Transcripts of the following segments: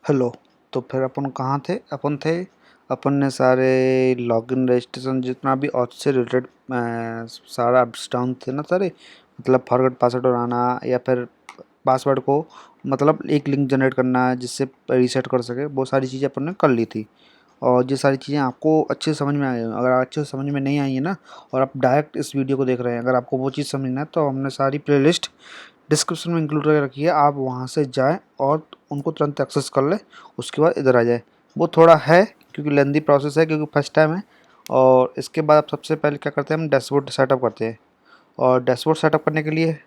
Hello. तो फिर अपन कहाँ थे? अपन ने सारे लॉगिन रजिस्ट्रेशन जितना भी ऑथ से रिलेटेड सारा अप्स डाउन थे ना सारे, मतलब फॉरगेट पासवर्ड बनाना या फिर पासवर्ड को मतलब एक लिंक जनरेट करना जिससे रीसेट कर सके, वो सारी चीज़ें अपन ने कर ली थी। और ये सारी चीज़ें आपको अच्छे से समझ में आई हैं। अगर अच्छे से समझ में नहीं आई है ना, और आप डायरेक्ट इस वीडियो को देख रहे हैं, अगर आपको वो चीज़ समझना है तो हमने सारी प्लेलिस्ट डिस्क्रिप्शन में इंक्लूड करके रखी है। आप वहाँ से जाएं और उनको तुरंत एक्सेस कर लें, उसके बाद इधर आ जाए। वो थोड़ा है क्योंकि लेंदी प्रोसेस है, क्योंकि फर्स्ट टाइम है। और इसके बाद आप सबसे पहले क्या करते हैं, हम डैशबोर्ड सेटअप करते हैं। और डैशबोर्ड सेटअप करने के लिए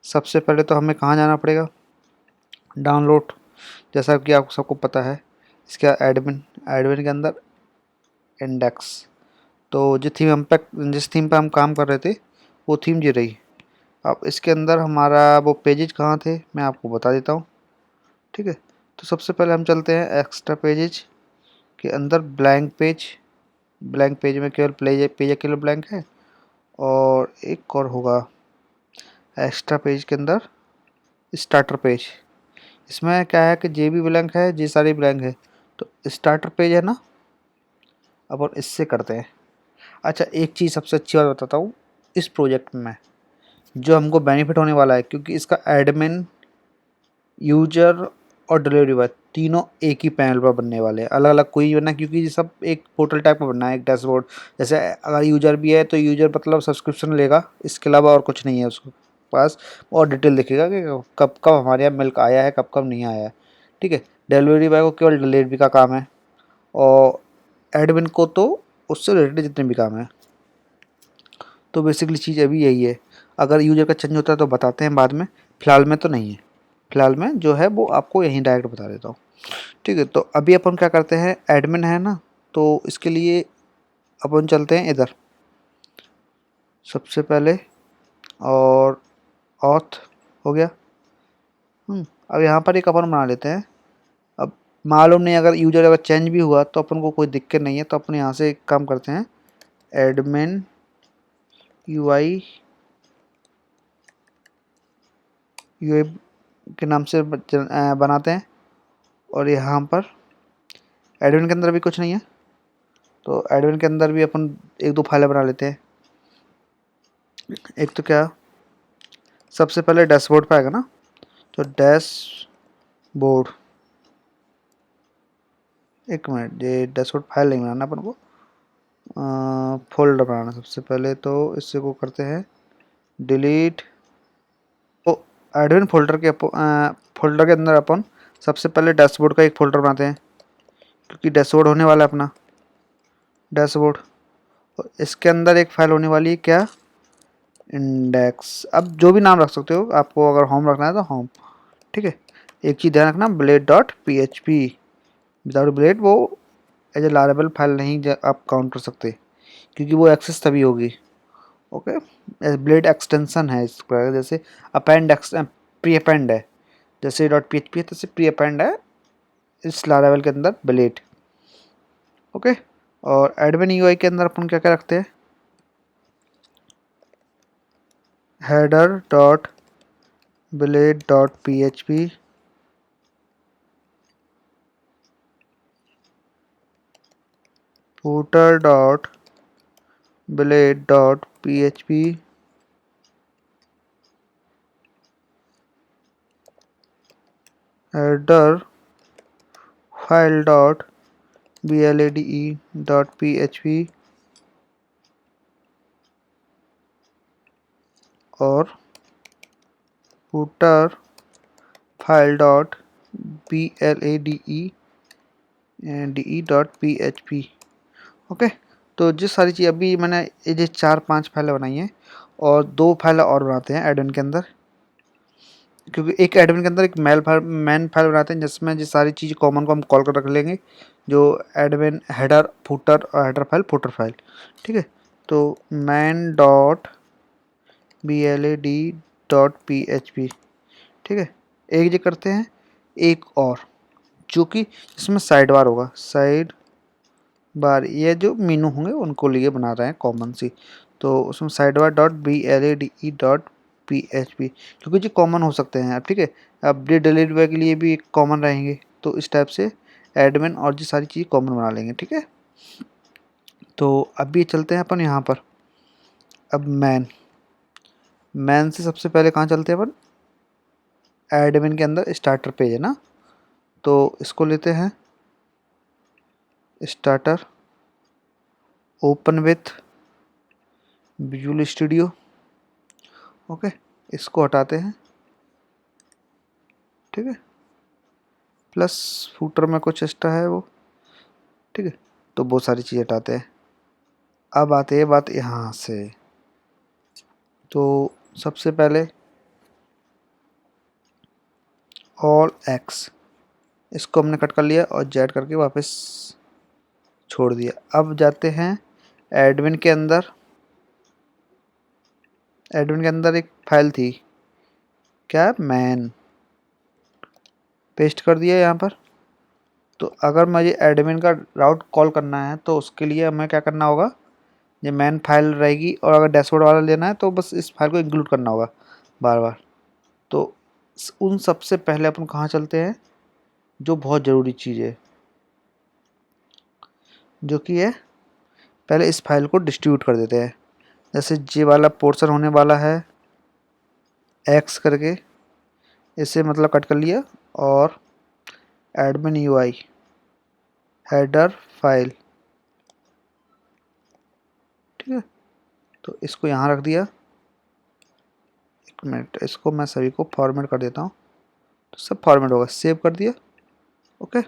सबसे पहले तो हमें कहाँ जाना पड़ेगा, डाउनलोड। जैसा कि आपको सबको पता है, इसका एडमिन एडमिन के अंदर इंडेक्स। तो जिस थीम पे हम काम कर रहे थे वो थीम ये रही। अब इसके अंदर हमारा वो पेजेज कहाँ थे मैं आपको बता देता हूँ, ठीक है। तो सबसे पहले हम चलते हैं एक्स्ट्रा पेजेज के अंदर, ब्लैंक पेज में केवल पेज केवल ब्लैंक है। और एक और होगा एक्स्ट्रा पेज के अंदर स्टार्टर पेज। इसमें क्या है कि जे भी ब्लैंक है, जे सारी ब्लैंक है। तो स्टार्टर पेज है ना, अब और इससे करते हैं। अच्छा, एक चीज़ सबसे अच्छी बात बताता हूँ इस प्रोजेक्ट में जो हमको बेनिफिट होने वाला है, क्योंकि इसका एडमिन, यूजर और डिलीवरी बॉय तीनों एक ही पैनल पर बनने वाले हैं, अलग अलग कोई बनना, क्योंकि ये सब एक पोर्टल टाइप का बनना है, एक डैशबोर्ड। जैसे अगर यूजर भी है तो यूजर मतलब सब्सक्रिप्शन लेगा, इसके अलावा और कुछ नहीं है उसके पास। और डिटेल दिखेगा कि कब कब हमारे यहाँ मिल्क आया है, कब कब नहीं आया है, ठीक है। डिलीवरी बॉय को केवल डिलीवरी का काम है, और एडमिन को तो उससे रिलेटेड जितने भी काम है। तो बेसिकली चीज़ अभी यही है। अगर यूजर का चेंज होता है तो बताते हैं बाद में, फ़िलहाल में तो नहीं है। फ़िलहाल में जो है वो आपको यहीं डायरेक्ट बता देता हूँ, ठीक है। तो अभी अपन क्या करते हैं, एडमिन है ना, तो इसके लिए अपन चलते हैं इधर सबसे पहले। और ऑथ हो गया। अब यहाँ पर एक अपन बना लेते हैं। अब मालूम नहीं अगर यूजर अगर चेंज भी हुआ तो अपन को कोई दिक्कत नहीं है, तो अपन यहाँ से एक काम करते हैं, एडमिन यूआई यूआई के नाम से बनाते हैं। और यहाँ पर एडमिन के अंदर भी कुछ नहीं है, तो एडमिन के अंदर भी अपन एक दो फाइलें बना लेते हैं। एक तो क्या, सबसे पहले डैशबोर्ड पे आएगा ना, तो डैशबोर्ड, एक मिनट, ये डैशबोर्ड फाइल नहीं बनाना अपन को, फोल्डर बनाना सबसे पहले। तो इससे को करते हैं डिलीट। तो एडमिन फोल्डर के अंदर अपन सबसे पहले डैशबोर्ड का एक फोल्डर बनाते हैं, क्योंकि डैशबोर्ड होने वाला है अपना डैशबोर्ड। और इसके अंदर एक फाइल होने वाली है क्या, इंडेक्स। अब जो भी नाम रख सकते हो, आपको अगर होम रखना है तो होम, ठीक है। एक चीज़ ध्यान रखना, blade dot P H P, without blade वो एज ए लारेबल फाइल नहीं आप काउंट कर सकते, क्योंकि वो एक्सेस तभी होगी, ओके। ब्लेड एक्सटेंशन है इसका, जैसे अपेंड प्री अपेंड है, जैसे डॉट पी एच पी है जैसे प्री अपेंड है इस लारेबल के अंदर ब्लेड, ओके। और एडमिन यूआई के अंदर अपन क्या क्या रखते हैं, header dot blade dot P H P, footer dot blade dot php, header file dot blade dot php, और footer file dot blade dot php, okay. तो जिस सारी चीज़ अभी मैंने ये 4-5 फाइलें बनाई हैं, और 2 फाइलें और बनाते हैं एडमिन के अंदर, क्योंकि एक एडमिन के अंदर एक मैन फाइल बनाते हैं जिसमें ये सारी चीज़ कॉमन को हम कॉल कर रख लेंगे, जो एडमिन हेडर फुटर और हेडर फाइल फुटर फाइल, ठीक है। तो main dot B L A D dot P H P, ठीक है। एक ये करते हैं, एक और जो कि इसमें साइड बार होगा, साइड बार ये जो मीनू होंगे उनको लिए बना रहे हैं कॉमन सी। तो उसमें side bar dot B L A D E dot P H P, क्योंकि ये कॉमन हो सकते हैं अब, ठीक है। अब डिलीवरी के लिए भी कॉमन रहेंगे, तो इस टाइप से एडमिन और ये सारी चीज़ कॉमन बना लेंगे, ठीक है। तो अभी चलते हैं अपन यहाँ पर। अब मैन से सबसे पहले कहाँ चलते हैं अपन, एडमिन के अंदर स्टार्टर पेज है ना, तो इसको लेते हैं starter, open with visual studio. Okay, इसको हटाते हैं, ठीक है। प्लस फूटर में कुछ एक्स्ट्रा है वो, ठीक है। तो बहुत सारी चीज़ हटाते हैं। अब आते हैं बात यहाँ से। तो सबसे पहले ऑल एक्स, इसको हमने कट कर लिया और जेड करके वापस छोड़ दिया। अब जाते हैं एडमिन के अंदर। एडमिन के अंदर एक फाइल थी, क्या, मैन, पेस्ट कर दिया यहाँ पर। तो अगर मुझे एडमिन का राउट कॉल करना है तो उसके लिए हमें क्या करना होगा, ये मैन फाइल रहेगी, और अगर डैशबोर्ड वाला लेना है तो बस इस फाइल को इंक्लूड करना होगा बार बार। तो उन सबसे पहले अपन कहाँ चलते हैं, जो बहुत ज़रूरी चीज़ है, जो कि है, पहले इस फाइल को डिस्ट्रीब्यूट कर देते हैं। जैसे जे वाला पोर्शन होने वाला है एक्स करके, इसे मतलब कट कर लिया, और एडमिन यूआई हेडर फाइल, ठीक है। तो इसको यहाँ रख दिया। एक मिनट, इसको मैं सभी को फॉर्मेट कर देता हूँ, तो सब फॉर्मेट होगा। सेव कर दिया, ओके।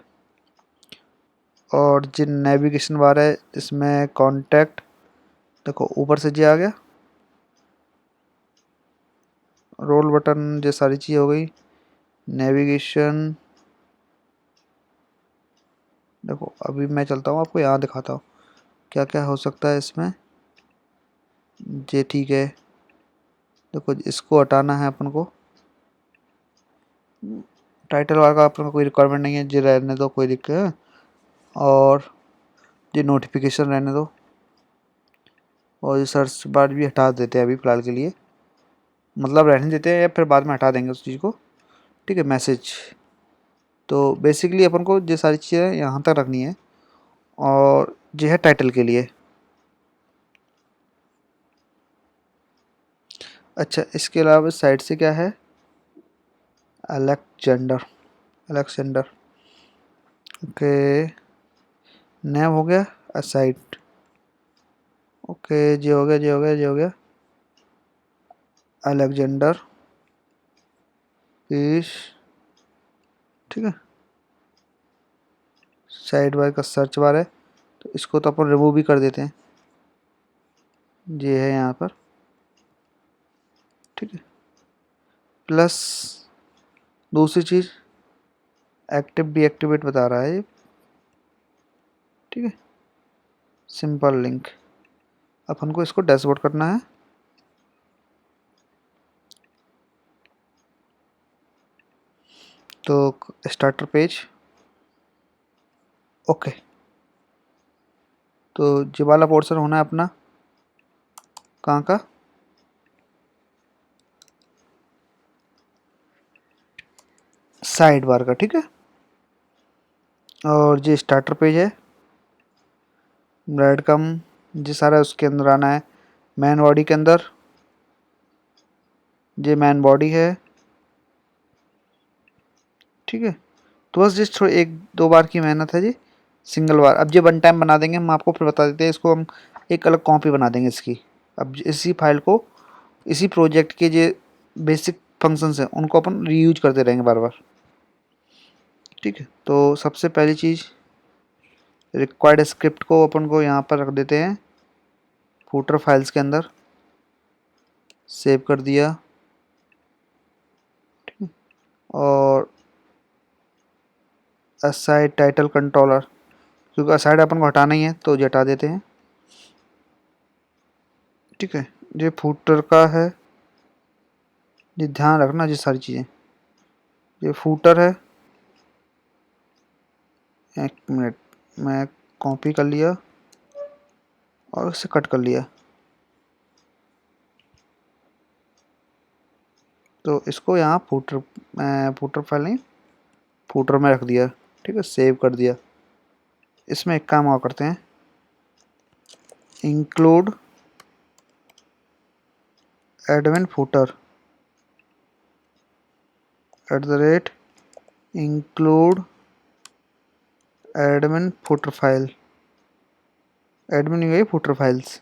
और जिन नेविगेशन बार है इसमें कॉन्टैक्ट, देखो ऊपर से जे आ गया, रोल बटन, ये सारी चीज़ हो गई। नेविगेशन, देखो अभी मैं चलता हूँ, आपको यहाँ दिखाता हूँ क्या क्या हो सकता है इसमें। ये ठीक है, देखो इसको हटाना है अपन को। टाइटल वाला का अपन को कोई रिक्वायरमेंट नहीं है, ये रहने दो, कोई दिक्कत है। और ये नोटिफिकेशन रहने दो, और ये सर्च बार भी हटा देते हैं अभी फ़िलहाल के लिए, मतलब रहने देते हैं या फिर बाद में हटा देंगे उस चीज़ को, ठीक है। मैसेज, तो बेसिकली अपन को ये सारी चीज़ें यहाँ तक रखनी है। और ये है टाइटल के लिए। अच्छा, इसके अलावा साइड से क्या है, अलेक्जेंडर, अलेक्जेंडर, ओके। नेम हो गया, असाइट, ओके। जे हो गया, जे हो गया, जे हो गया, अलेक्जेंडर पीस, ठीक है। साइड बार का सर्च बार है, तो इसको तो अपन रिमूव भी कर देते हैं, ये है यहाँ पर, ठीक है। प्लस दूसरी चीज़, एक्टिव डीएक्टिवेट बता रहा है ये, ठीक है। सिंपल लिंक, अपन को इसको डैशबोर्ड करना है, तो स्टार्टर पेज, ओके। तो ये वाला पोर्शन होना है अपना कहाँ का, साइड बार का, ठीक है। और ये स्टार्टर पेज है, ब्रेड कम, ये सारा उसके अंदर आना है, मैन बॉडी के अंदर। ये मैन बॉडी है, ठीक है। तो बस जिस थोड़ी एक दो बार की मेहनत है जी, सिंगल बार। अब ये वन टाइम बना देंगे, हम आपको फिर बता देते हैं। इसको हम एक अलग कॉपी बना देंगे इसकी। अब इसी फाइल को, इसी प्रोजेक्ट के जो बेसिक फंक्शंस हैं उनको अपन रीयूज करते रहेंगे बार बार, ठीक है। तो सबसे पहली चीज़, रिक्वायर्ड स्क्रिप्ट को अपन को यहाँ पर रख देते हैं फूटर फाइल्स के अंदर, सेव कर दिया, ठीक है। और असाइड टाइटल कंट्रोलर, क्योंकि असाइड अपन को हटाना ही है तो ये हटा देते हैं, ठीक है। ये फूटर का है, ये ध्यान रखना ये सारी चीज़ें। ये फूटर है, एक मिनट, मैं कॉपी कर लिया और इसे कट कर लिया, तो इसको यहाँ फूटर, फूटर फाइल नहीं, फूटर में रख दिया, ठीक है, सेव कर दिया। इसमें एक काम और करते हैं, include admin footer @ include admin footer file, admin गई फूटर फाइल्स,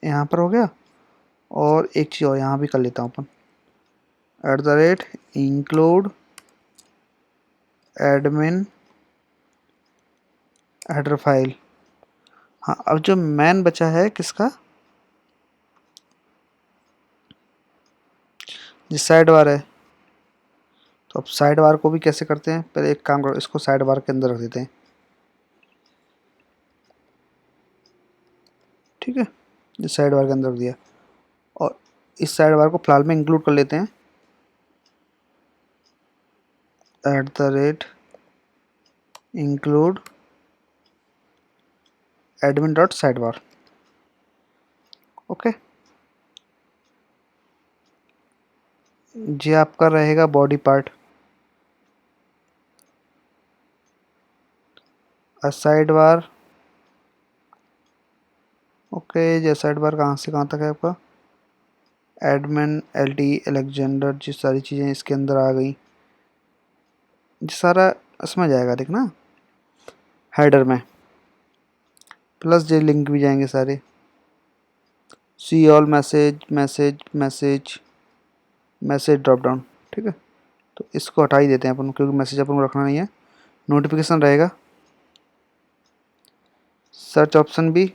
यहाँ पर हो गया। और एक चीज़ और यहाँ भी कर लेता हूँ अपन, इंक्लूड एडमिन हेडर फाइल। हाँ, अब जो मैन बचा है किसका, जिस साइड बार है, तो अब साइड बार को भी कैसे करते हैं, पहले एक काम करो, इसको साइड बार के अंदर रख देते हैं। ठीक है, इस साइड बार के अंदर रख दिया, और इस साइड बार को फिलहाल में इंक्लूड कर लेते हैं, include admin dot side bar. Okay, ये आपका रहेगा body part. Side bar, okay, ये साइड बार कहाँ से कहाँ तक है आपका, एडमिन LT एलेक्जेंडर, जी सारी चीज़ें इसके अंदर आ गई, जी सारा इसमें जाएगा देखना, हेडर में, प्लस जे लिंक भी जाएंगे सारे, see all message message message message drop down. ठीक है, तो इसको हटा ही देते हैं अपन, क्योंकि मैसेज अपन को रखना नहीं है। नोटिफिकेशन रहेगा, सर्च ऑप्शन भी,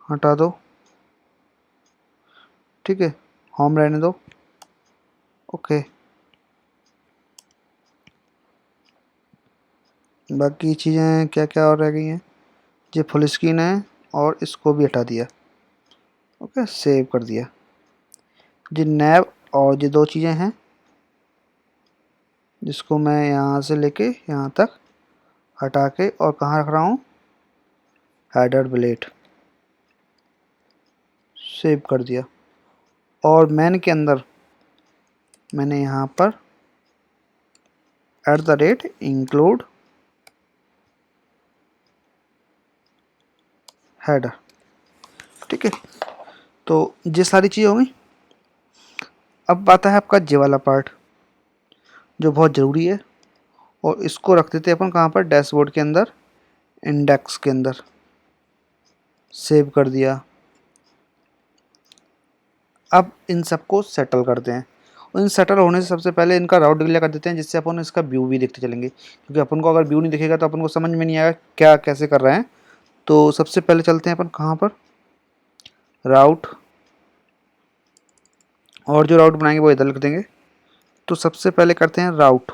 हटा दो। ठीक है, होम रहने दो। ओके, बाकी चीज़ें क्या क्या और रह गई हैं, ये फुल स्क्रीन है, और इसको भी हटा दिया। ओके, सेव कर दिया। जी नैब और ये दो चीज़ें हैं, जिसको मैं यहाँ से लेके यहाँ तक हटा के, और कहाँ रख रहा हूँ, हेडर ब्लेड, सेव कर दिया। और मैन के अंदर मैंने यहाँ पर इंक्लूड हेडर। ठीक है, तो ये सारी चीज़ें हो गई। अब आता है आपका जे वाला पार्ट, जो बहुत ज़रूरी है, और इसको रख देते हैं अपन कहाँ पर, डैशबोर्ड के अंदर, इंडेक्स के अंदर, सेव कर दिया। अब इन सबको सेटल करते हैं, और इन सेटल होने से सबसे पहले इनका राउट डिक्लेयर कर देते हैं, जिससे अपन इसका व्यू भी देखते चलेंगे, क्योंकि अपन को अगर व्यू नहीं दिखेगा तो अपन को समझ में नहीं आएगा क्या कैसे कर रहे हैं। तो सबसे पहले चलते हैं अपन कहाँ पर, राउट, और जो राउट बनाएंगे वो इधर लिख देंगे। तो सबसे पहले करते हैं राउट,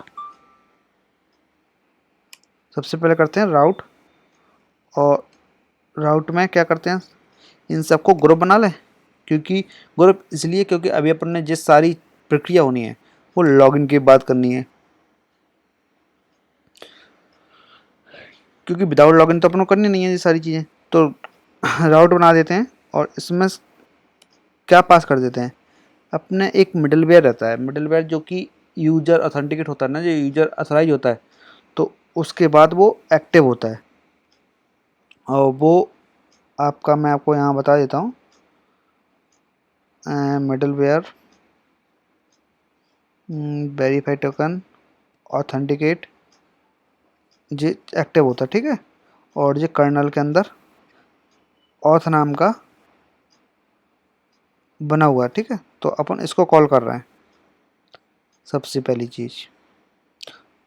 और राउट में क्या करते हैं, इन सबको ग्रुप बना लें, क्योंकि ग्रुप इसलिए क्योंकि अभी अपन ने जिस सारी प्रक्रिया होनी है वो लॉगिन की बात करनी है, क्योंकि विदाउट लॉगिन तो अपन को करनी नहीं है ये सारी चीज़ें। तो राउट बना देते हैं, और इसमें क्या पास कर देते हैं, अपने एक मिडलवेयर रहता है, मिडलवेयर जो कि यूजर ऑथेंटिकेट होता है ना, जो यूजर अथराइज होता है, तो उसके बाद वो एक्टिव होता है, और वो आपका मैं आपको यहाँ बता देता हूँ, मिडलवेयर वेरीफाई टोकन ऑथेंटिकेट, ये एक्टिव होता है। ठीक है, और ये कर्नल के अंदर ऑथ नाम का बना हुआ है। ठीक है, तो अपन इसको कॉल कर रहे हैं सबसे पहली चीज़।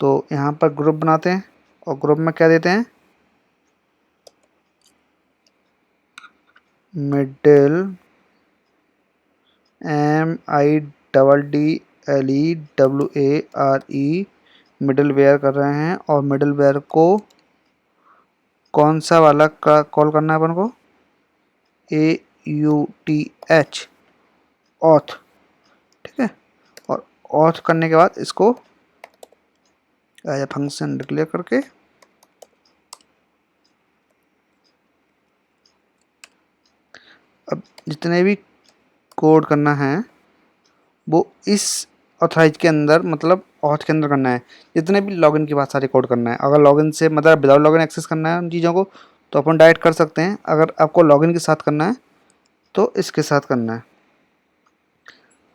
तो यहाँ पर ग्रुप बनाते हैं, और ग्रुप में क्या देते हैं, मिडल MIDDLEWARE, मिडल वेयर कर रहे हैं, और मिडल वेयर को कौन सा वाला का कॉल करना है अपन को, AUTH, ऑथ। ठीक है, और ऑथ करने के बाद इसको एज ए फंक्शन डिक्लेयर करके अब जितने भी कोड करना है वो इस ऑथराइज के अंदर, मतलब ऑथ के अंदर करना है। जितने भी लॉगिन की बात सारी कोड करना है। अगर लॉगिन से मतलब विदाउट लॉगिन एक्सेस करना है उन चीज़ों को तो अपन डायरेक्ट कर सकते हैं। अगर आपको लॉगिन के साथ करना है तो इसके साथ करना है,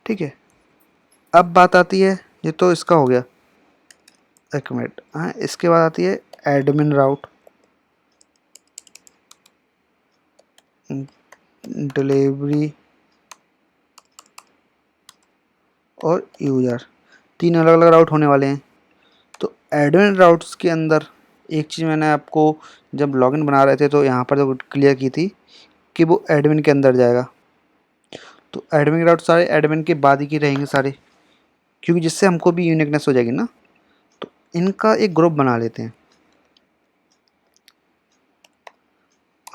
ठीक है। अब बात आती है, ये तो इसका हो गया, एक मिनट, हाँ इसके बाद आती है एडमिन राउट, डिलीवरी और यूज़र, तीन अलग अलग राउट होने वाले हैं। तो एडमिन राउट्स के अंदर एक चीज़ मैंने आपको जब लॉगिन बना रहे थे तो यहाँ पर जो क्लियर की थी कि वो एडमिन के अंदर जाएगा। तो एडमिन राउट सारे एडमिन के बाद ही की रहेंगे सारे, क्योंकि जिससे हमको भी यूनिकनेस हो जाएगी ना। तो इनका एक ग्रुप बना लेते हैं,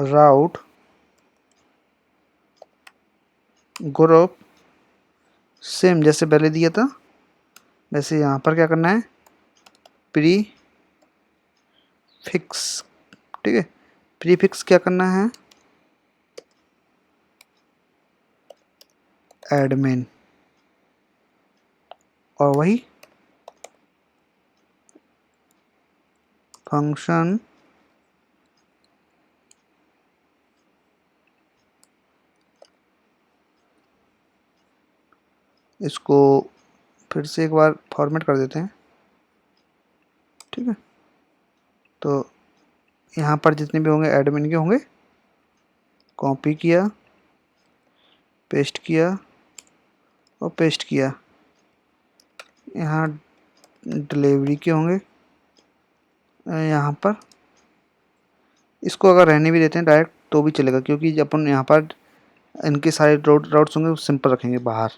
राउट ग्रुप, सेम जैसे पहले दिया था वैसे यहाँ पर क्या करना है, प्री फिक्स, ठीक है। प्री फिक्स क्या करना है, एडमिन, और वही फंक्शन इसको फिर से एक बार फॉर्मेट कर देते हैं, ठीक है। तो यहाँ पर जितने भी होंगे एडमिन के होंगे, कॉपी किया, पेस्ट किया और पेस्ट किया। यहाँ डिलीवरी के होंगे, यहाँ पर इसको अगर रहने भी देते हैं डायरेक्ट तो भी चलेगा, क्योंकि जब अपन यहाँ पर इनके सारे राउट्स होंगे वो सिंपल रखेंगे बाहर।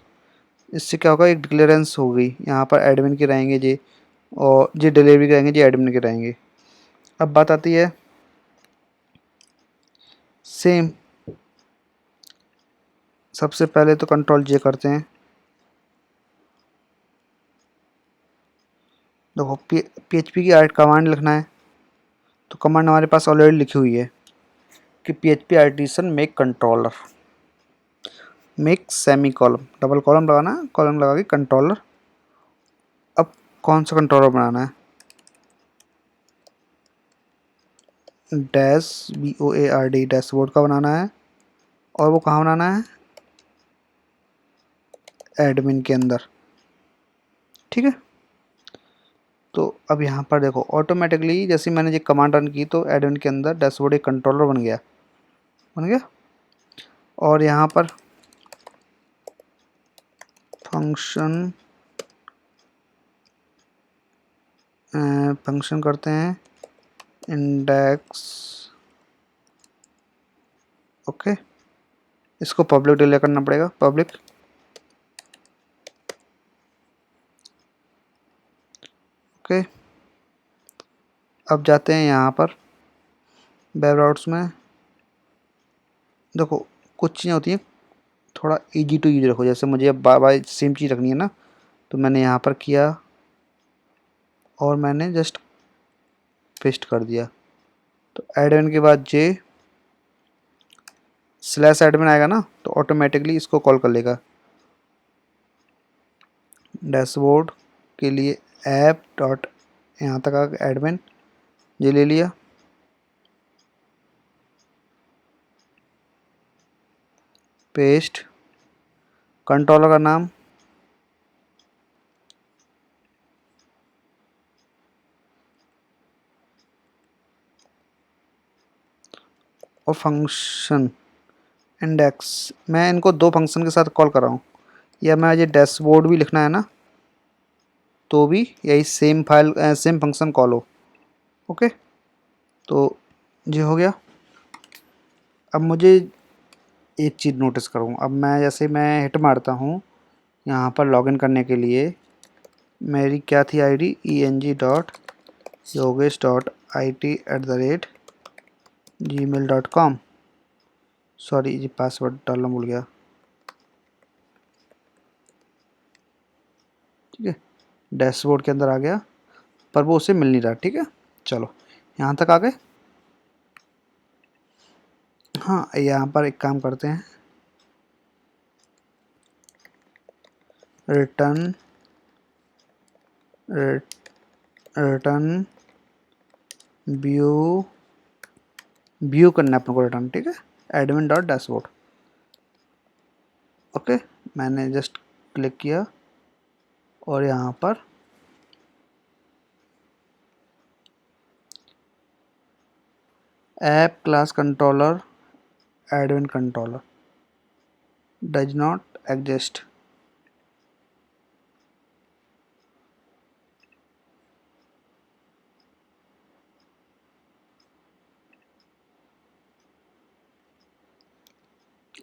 इससे क्या होगा, एक डिक्लेरेंस हो गई, यहाँ पर एडमिन के रहेंगे जे, और जे डिलीवरी के रहेंगे जे एडमिन के रहेंगे। अब बात आती है सेम, सबसे पहले तो कंट्रोल जे करते हैं। देखो PHP की कमांड लिखना है, तो कमांड हमारे पास ऑलरेडी लिखी हुई है कि PHP artisan make controller, make semi column, double column लगाना है, कॉलम लगा के कंट्रोलर। अब कौन सा कंट्रोलर बनाना है, डैश BOARD, डैशबोर्ड का बनाना है। और वो कहाँ बनाना है, एडमिन के अंदर, ठीक है। तो अब यहाँ पर देखो ऑटोमेटिकली जैसे मैंने ये कमांड रन की तो एडमिन के अंदर डैशबोर्ड एक कंट्रोलर बन गया, बन गया। और यहाँ पर फंक्शन फंक्शन करते हैं इंडेक्स, ओके। इसको पब्लिक डिक्लेयर करना पड़ेगा, पब्लिक, ओके। अब जाते हैं यहाँ पर वेब राउट्स में। देखो कुछ चीज़ें होती हैं थोड़ा इजी टू यूज रखो, जैसे मुझे अब बार बार सेम चीज़ रखनी है ना, तो मैंने यहाँ पर किया और मैंने जस्ट पेस्ट कर दिया। तो एडमिन के बाद जे स्लैश एडमिन आएगा ना, तो ऑटोमेटिकली इसको कॉल कर लेगा। डैशबोर्ड के लिए ऐप डॉट, यहाँ तक आ एडमिन, ये ले लिया, पेस्ट, कंट्रोलर का नाम, और फंक्शन इंडेक्स। मैं इनको दो फंक्शन के साथ कॉल कर रहा हूँ, या मैं ये डैशबोर्ड भी लिखना है ना तो भी यही same file same function call हो, ओके। तो ये हो गया। अब मुझे एक चीज़ नोटिस करूँ, अब मैं जैसे मैं हिट मारता हूँ यहाँ पर लॉगिन करने के लिए, मेरी क्या थी आईडी, eng.yogesh.it@gmail.com, सॉरी ये पासवर्ड डालना भूल गया, ठीक है। डैशबोर्ड के अंदर आ गया पर वो उसे मिल नहीं रहा, ठीक है। चलो यहाँ तक आ गए। हाँ यहाँ पर एक काम करते हैं, रिटर्न रिटर्न व्यू व्यू करना है अपने को रिटर्न, ठीक है, एडमिन डॉट डैशबोर्ड। ओके, मैंने जस्ट क्लिक किया और यहाँ पर app class controller admin controller does not exist.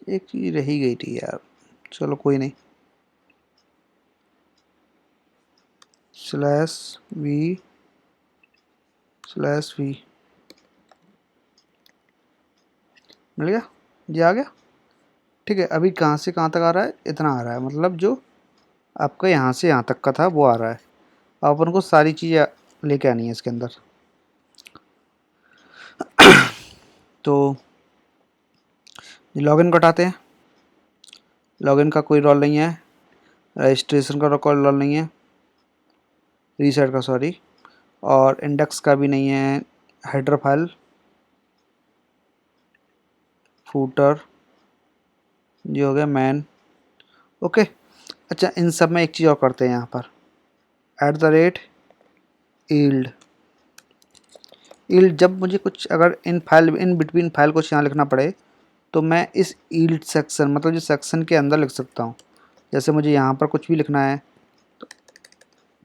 एक चीज़ रही गई थी यार, चलो कोई नहीं। /v /v मिल गया, ये आ गया, ठीक है। अभी कहाँ से कहाँ तक आ रहा है, इतना आ रहा है, मतलब जो आपका यहाँ से यहाँ तक का था वो आ रहा है। अब अपन को सारी चीज़ें लेके आनी है इसके अंदर। तो लॉगिन कटाते हैं, लॉगिन का कोई रोल नहीं है, रजिस्ट्रेशन का कोई रोल नहीं है, रीसेट का सॉरी, और इंडेक्स का भी नहीं है, हेडर फाइल, फूटर, ये हो गया मैन। ओके, अच्छा इन सब में एक चीज़ और करते हैं यहाँ पर, @yield। ईल्ड जब मुझे कुछ अगर इन बिटवीन फाइल कुछ यहाँ लिखना पड़े तो मैं इस ईल्ड सेक्शन, मतलब जो सेक्शन के अंदर लिख सकता हूँ। जैसे मुझे यहाँ पर कुछ भी लिखना है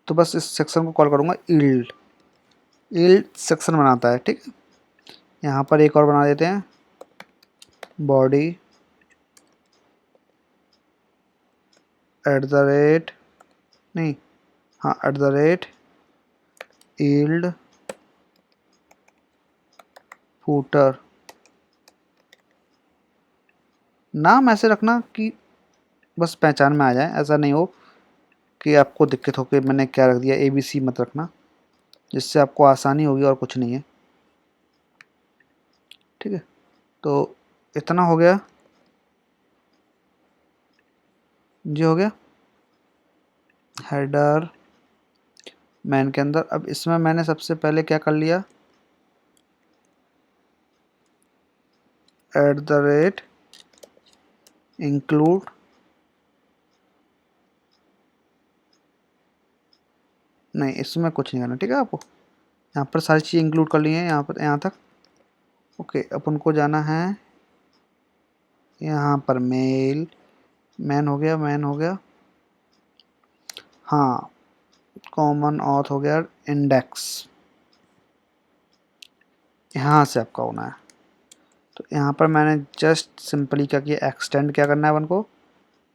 तो बस इस सेक्शन को कॉल करूँगा ईल्ड। ईल्ड सेक्शन बनाता है, ठीक है। यहाँ पर एक और बना देते हैं, बॉडी नहीं, हाँ ईल्ड फूटर। नाम ऐसे रखना कि बस पहचान में आ जाए, ऐसा नहीं हो कि आपको दिक्कत हो कि मैंने क्या रख दिया, ABC मत रखना, जिससे आपको आसानी होगी और कुछ नहीं है, ठीक है। तो इतना हो गया, ये हो गया हेडर मैन के अंदर। अब इसमें मैंने सबसे पहले क्या कर लिया, @include नहीं, इसमें कुछ नहीं करना, ठीक है। आपको यहाँ पर सारी चीज़ इंक्लूड कर ली हैं, यहाँ पर यहाँ तक। ओके, अपन को जाना है यहाँ पर मेल, मैन हो गया, मैन हो गया, हाँ कॉमन ऑथ हो गया, इंडेक्स यहाँ से आपका होना है। तो यहाँ पर मैंने जस्ट सिंपली क्या किया, एक्सटेंड क्या करना है अपन को,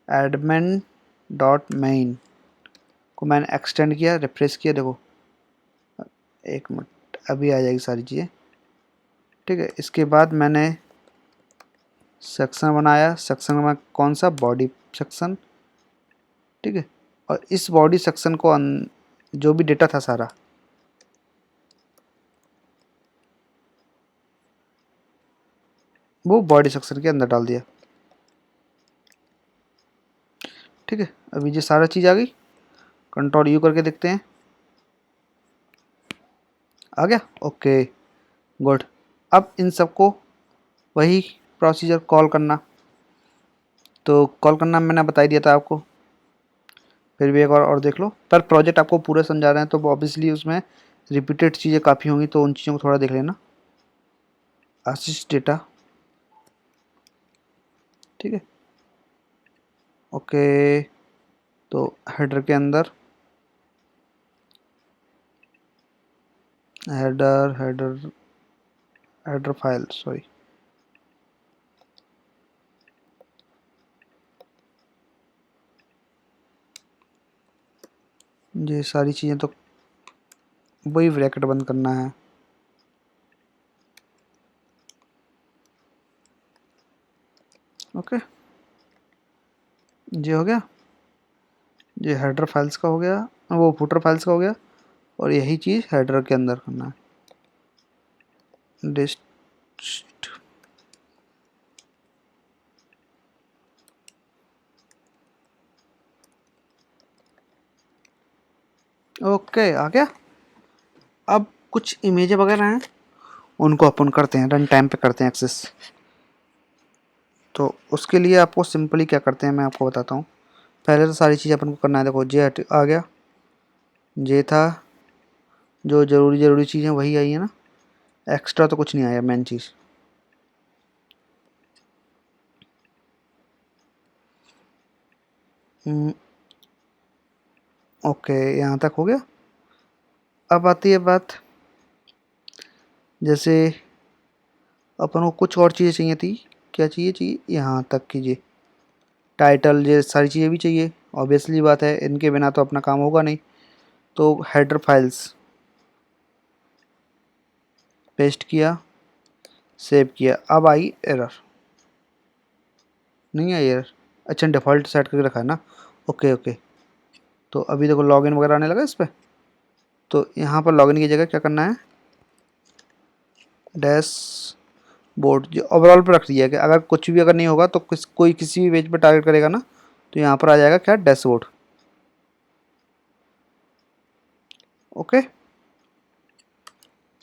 एडमिन डॉट मेन को मैंने एक्सटेंड किया, रिफ्रेश किया, देखो एक मिनट अभी आ जाएगी सारी चीज़ें, ठीक है। इसके बाद मैंने सेक्शन बनाया, सेक्शन में कौन सा, बॉडी सेक्शन, ठीक है। और इस बॉडी सेक्शन को जो भी डेटा था सारा, वो बॉडी सेक्शन के अंदर डाल दिया, ठीक है। अभी ये सारा चीज़ आ गई, कंट्रोल U करके देखते हैं, आ गया, ओके गुड। अब इन सबको वही प्रोसीजर कॉल करना, तो कॉल करना मैंने बता ही दिया था आपको, फिर भी एक और देख लो। पर प्रोजेक्ट आपको पूरा समझा रहे हैं तो ऑब्वियसली उसमें रिपीटेड चीज़ें काफ़ी होंगी, तो उन चीज़ों को थोड़ा देख लेना। असिस्ट डेटा, ठीक है, ओके। तो हेडर के अंदर header header header file sorry, ये सारी चीज़ें तो वही ब्रैकेट बंद करना है, ओके। ये हो गया, ये हेडर फाइल्स का हो गया, वो फुटर फाइल्स का हो गया, और यही चीज़ हेडर के अंदर करना है, डिस्ट, ओके आ गया। अब कुछ इमेज वगैरह हैं, उनको अपन करते हैं रन टाइम पे करते हैं एक्सेस। तो उसके लिए आपको सिंपली क्या करते हैं मैं आपको बताता हूँ। पहले तो सारी चीज़ अपन को करना है। देखो जे आ गया, जे था, जो ज़रूरी चीज़ें वही आई है ना, एक्स्ट्रा तो कुछ नहीं आया मेन चीज़। ओके यहाँ तक हो गया। अब आती है बात, जैसे अपन को कुछ और चीज़ें चाहिए थी। क्या चाहिए यहाँ तक कीजिए, टाइटल, ये सारी चीज़ें भी चाहिए। ऑब्वियसली बात है, इनके बिना तो अपना काम होगा नहीं। तो हेडर फाइल्स पेस्ट किया, सेव किया। अब आई एरर, नहीं आई एरर। अच्छा डिफ़ॉल्ट सेट करके रखा है ना। Okay okay. तो अभी देखो लॉगिन वगैरह आने लगा इस पर। तो यहाँ पर लॉगिन की जगह क्या करना है, डैश बोर्ड जो ओवरऑल पर रख दिया है कि अगर कुछ भी अगर नहीं होगा तो कोई किसी भी पेज पर टारगेट करेगा ना, तो यहाँ पर आ जाएगा क्या, डैशबोर्ड। ओके,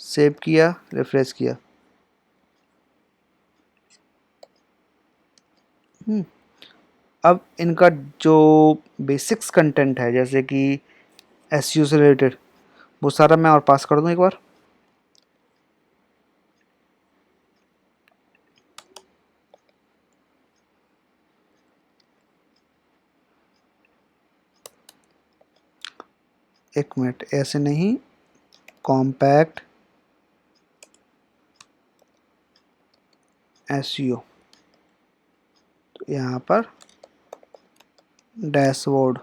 सेव किया, रिफ्रेश किया। अब इनका जो बेसिक्स कंटेंट है, जैसे कि एसईओ से रिलेटेड, वो सारा मैं और पास कर दूं एक बार। एक मिनट, ऐसे नहीं, कॉम्पैक्ट एसईओ, तो यहाँ पर डैशबोर्ड।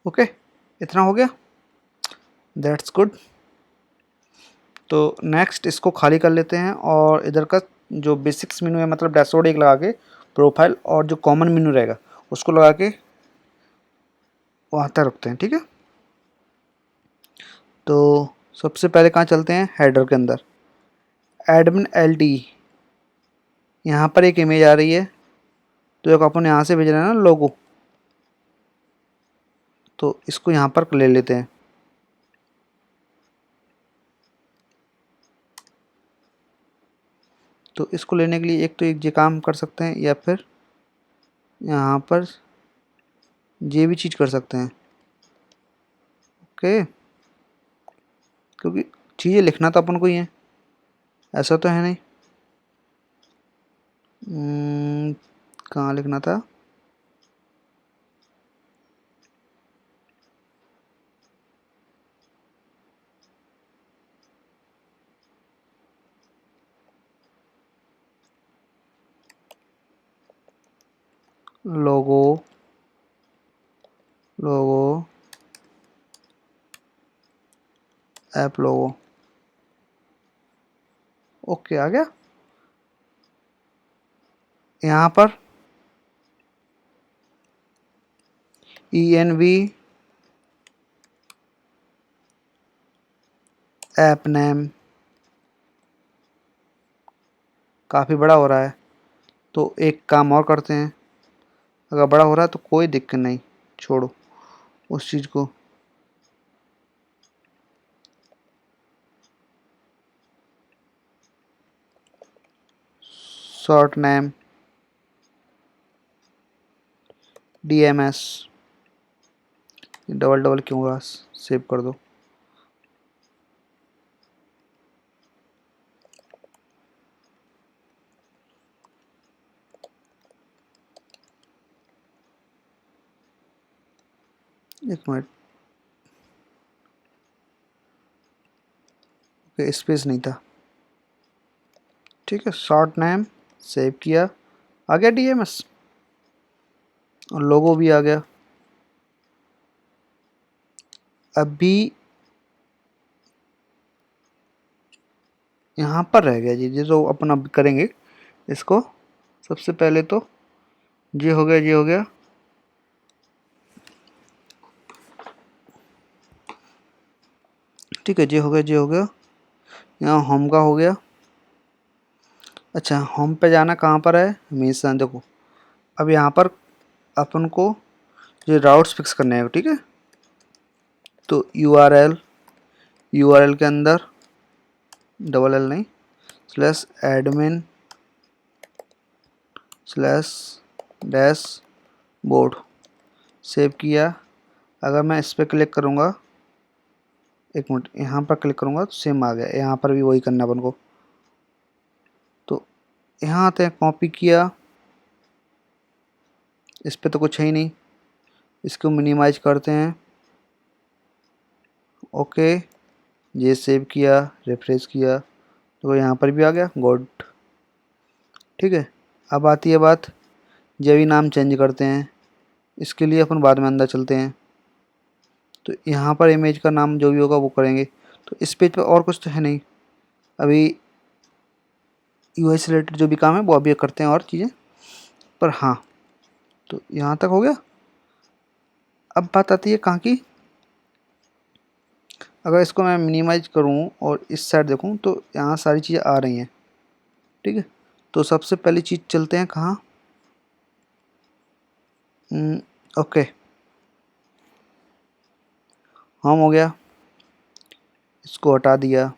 ओके, इतना हो गया, दैट्स गुड। तो नेक्स्ट इसको खाली कर लेते हैं और इधर का जो बेसिक्स मेनू है, मतलब डैशबोर्ड एक लगा के, प्रोफाइल और जो कॉमन मेनू रहेगा उसको लगा के वहाँ तक रखते हैं। ठीक है, तो सबसे पहले कहाँ चलते हैं, हेडर के अंदर एडमिन एलडी। यहाँ पर एक इमेज आ रही है, तो एक अपन यहाँ से भेज रहे हैं ना लोगो, तो इसको यहाँ पर ले लेते हैं। तो इसको लेने के लिए एक तो एक ये काम कर सकते हैं, या फिर यहाँ पर ये भी चीज़ कर सकते हैं। ओके, क्योंकि चीज़ें लिखना तो अपन को ही है, ऐसा तो है नहीं। कहाँ लिखना था, लोगो, लोगो ऐप लोगो। ओके आ गया। यहाँ पर ENV ऐप नेम काफ़ी बड़ा हो रहा है, तो एक काम और करते हैं। अगर बड़ा हो रहा है तो कोई दिक्कत नहीं, छोड़ो उस चीज़ को। Short name DMS, double double क्यों हुआ, सेव कर दो। एक मिनट, स्पेस नहीं था। ठीक है, शॉर्ट नेम सेव किया, आ गया DMS, और लोगो भी आ गया। अभी यहाँ पर रह गया जी, जो अपन अब करेंगे इसको। सबसे पहले तो ये हो गया, ये हो गया। ठीक है, ये हो गया, ये हो गया। यहाँ होम का हो गया। अच्छा, होम पे जाना कहाँ पर है हमेशा, देखो अब यहाँ पर अपन को ये राउट्स फिक्स करने हैं, ठीक है। तो यूआरएल के अंदर डबल एल नहीं, slash admin slash dash board save किया। अगर मैं इस पर क्लिक करूँगा, एक मिनट, यहाँ पर क्लिक करूँगा तो सेम आ गया। यहाँ पर भी वही करना अपन को। तो यहाँ आते हैं, कॉपी किया, इस पर तो कुछ है ही नहीं, इसको मिनिमाइज करते हैं। ओके, ये सेव किया, रिफ्रेश किया तो यहाँ पर भी आ गया, गुड, ठीक है। अब आती है बात, जब भी नाम चेंज करते हैं, इसके लिए अपन बाद में अंदर चलते हैं। तो यहाँ पर इमेज का नाम जो भी होगा वो करेंगे। तो इस पेज पर और कुछ तो है नहीं अभी, यूआई से रिलेटेड जो भी काम है वो अभी करते हैं और चीज़ें पर। हाँ, तो यहाँ तक हो गया। अब बात आती है कहाँ की, अगर इसको मैं मिनिमाइज करूँ और इस साइड देखूँ तो यहाँ सारी चीज़ें आ रही हैं, ठीक है। तो सबसे पहली चीज़ चलते हैं कहाँ, ओके, होम हो गया, इसको हटा दिया।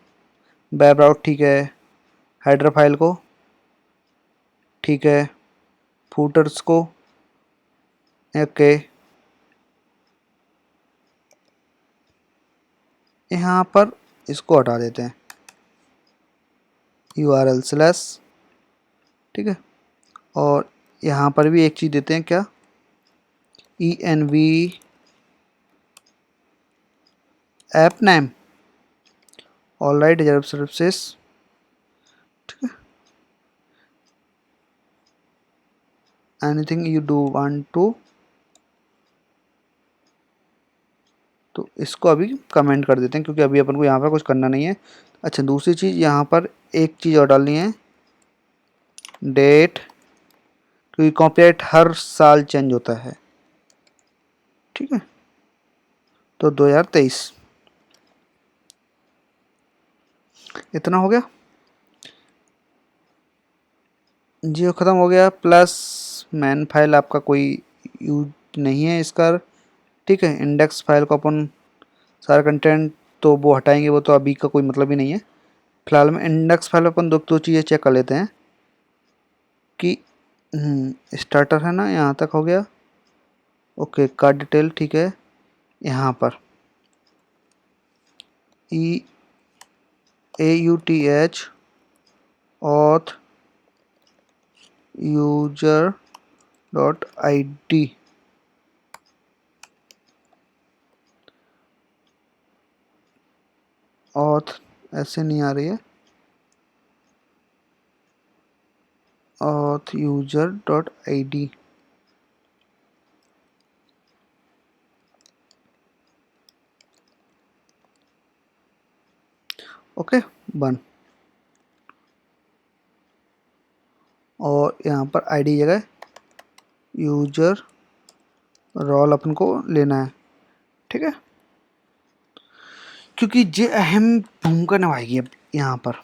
बैकग्राउंड ठीक है, हेडर फाइल को ठीक है, फूटर्स को ओके। यहाँ पर इसको हटा देते हैं, यूआरएल स्लैश, ठीक है। और यहाँ पर भी एक चीज़ देते हैं, क्या, env app name, alright reserve services, ठीक है। Anything you do want to, तो इसको अभी कमेंट कर देते हैं क्योंकि अभी अपन को यहाँ पर कुछ करना नहीं है। अच्छा, दूसरी चीज़ यहाँ पर एक चीज़ और डालनी है, डेट, क्योंकि कॉपीराइट हर साल चेंज होता है, ठीक है। तो 2023 इतना हो गया जी, ख़त्म हो गया। प्लस मैन फाइल आपका कोई यूज नहीं है इसका, ठीक है। इंडेक्स फाइल को अपन सारा कंटेंट तो वो हटाएंगे, वो तो अभी का कोई मतलब ही नहीं है। फिलहाल में इंडेक्स फाइल अपन दो चीज़ें चेक कर लेते हैं कि स्टार्टर है ना, यहाँ तक हो गया, ओके। कार्ड डिटेल ठीक है, यहाँ पर EAUTH auth user dot ID, auth ऐसे नहीं आ रही है, auth user dot ID, okay, बन। और यहाँ पर ID जगह यूजर रोल अपन को लेना है, ठीक है, क्योंकि ये अहम भूमिका निभाएगी अब यहाँ पर।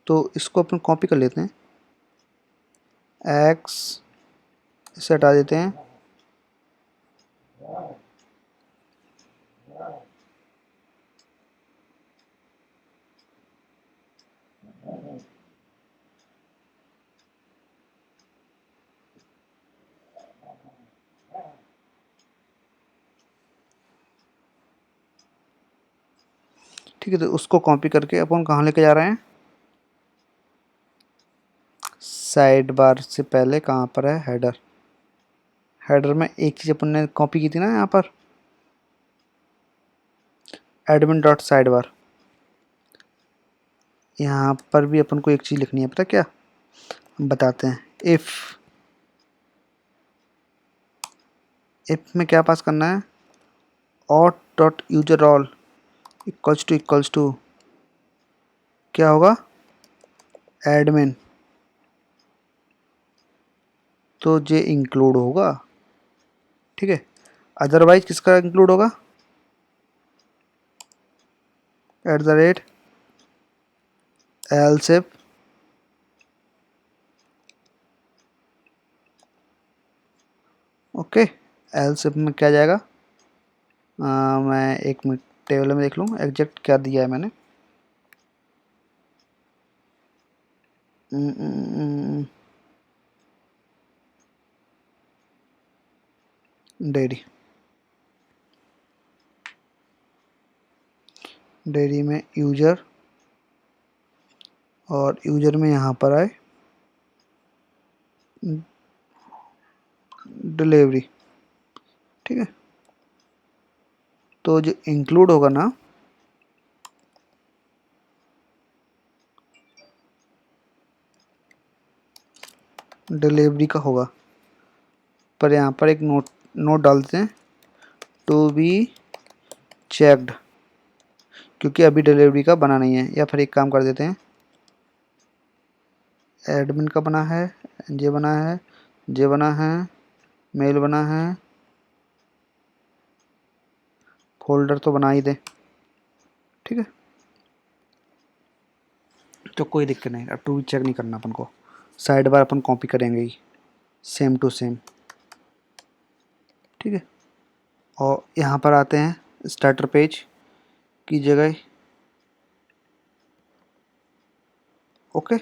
तो इसको अपन कॉपी कर लेते हैं, एक्स इसे हटा देते हैं, ठीक है। तो उसको कॉपी करके अपन कहाँ लेके जा रहे हैं, साइड बार से पहले कहाँ पर है, हेडर। हेडर में एक चीज़ अपन ने कॉपी की थी ना, यहाँ पर एडमिन डॉट साइड बार। यहाँ पर भी अपन को एक चीज़ लिखनी है, पता क्या, हम बताते हैं। इफ में क्या पास करना है, auth dot user role equals to क्या होगा, एडमिन, तो ये इंक्लूड होगा, ठीक है। अदरवाइज किसका इंक्लूड होगा, @ एल्सिफ ओके, एल से में क्या जाएगा, मैं एक मिनट टेबल में देख लूँ एग्जैक्ट क्या दिया है मैंने। डेयरी, डेयरी में यूजर, और यूजर में यहाँ पर आए डिलीवरी। ठीक है, तो जो इंक्लूड होगा ना, डिलीवरी का होगा, पर यहाँ पर एक नोट नोट डालते हैं, टू बी चेक्ड, क्योंकि अभी डिलीवरी का बना नहीं है। या फिर एक काम कर देते हैं, एडमिन का बना है, जे बना है, जे बना है, मेल बना है, फोल्डर तो बना ही दे। ठीक है, तो कोई दिक्कत नहीं, अब टू बी चेक नहीं करना अपन को, साइड बार अपन कॉपी करेंगे ही सेम टू सेम। ठीक है, और यहाँ पर आते हैं स्टार्टर पेज की जगह। ओके,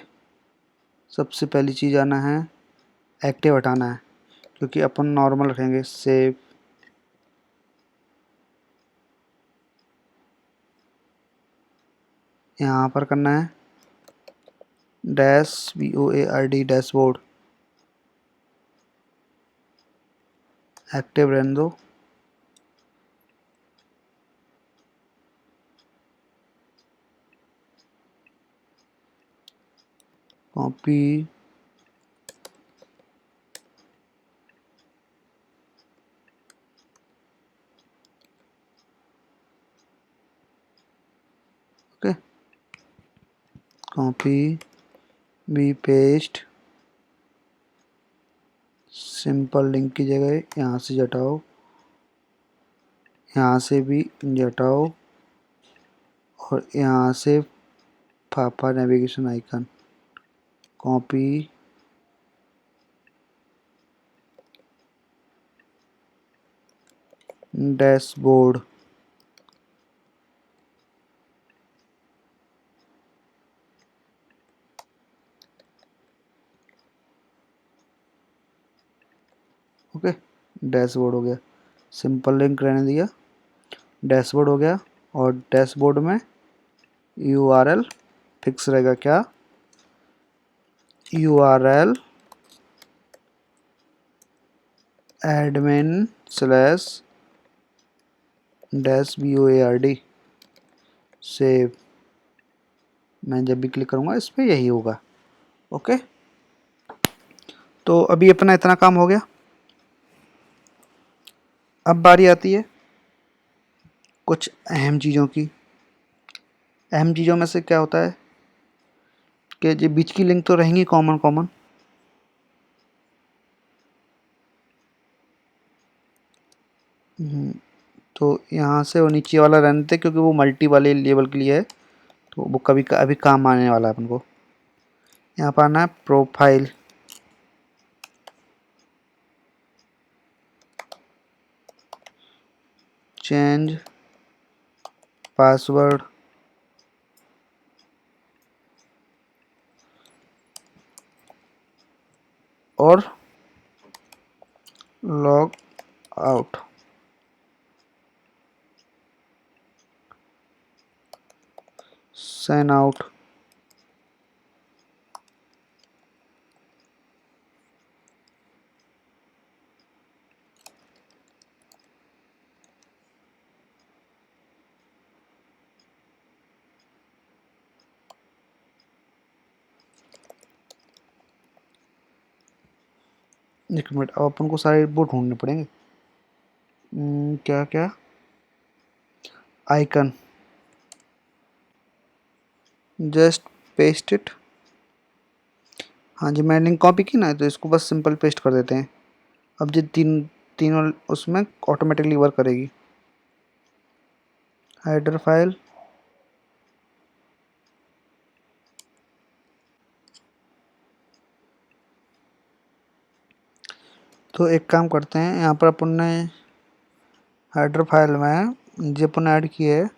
सबसे पहली चीज़ आना है, एक्टिव हटाना है, क्योंकि अपन नॉर्मल रखेंगे। सेव, यहाँ पर करना है DASHBOARD डैशबोर्ड, एक्टिव रहने दो। कॉपी, ओके, कॉपी भी पेस्ट, सिंपल लिंक की जगह यहाँ से हटाओ, यहाँ से भी हटाओ, और यहाँ से फाफा navigation icon, copy, dashboard, okay, dashboard हो गया, सिंपल लिंक रहने दिया, डैशबोर्ड हो गया। और डैशबोर्ड में URL फिक्स रहेगा क्या, URL admin slash -board save. मैं जब भी क्लिक करूँगा इस पर यही होगा। ओके, तो अभी अपना इतना काम हो गया। अब बारी आती है कुछ अहम चीज़ों की। अहम चीज़ों में से क्या होता है कि जो बीच की लिंक तो रहेंगी कॉमन कॉमन, तो यहाँ से वो नीचे वाला रहने देते, क्योंकि वो मल्टी वाले लेवल के लिए है, तो वो कभी अभी काम आने वाला है अपन को। यहाँ पर आना है प्रोफाइल, चेंज पासवर्ड, और लॉग आउट। साइन आउट, एक मिनट, अब अपन को सारे वो ढूंढने पड़ेंगे। क्या क्या, आइकन, जस्ट पेस्ट इट। हाँ जी, मैंने लिंक कॉपी की ना, तो इसको बस सिंपल पेस्ट कर देते हैं। अब ये तीनों उसमें ऑटोमेटिकली वर्क करेगी। हेडर फाइल, तो एक काम करते हैं, यहाँ पर अपन ने हेडर फाइल में जो अपन ऐड किए है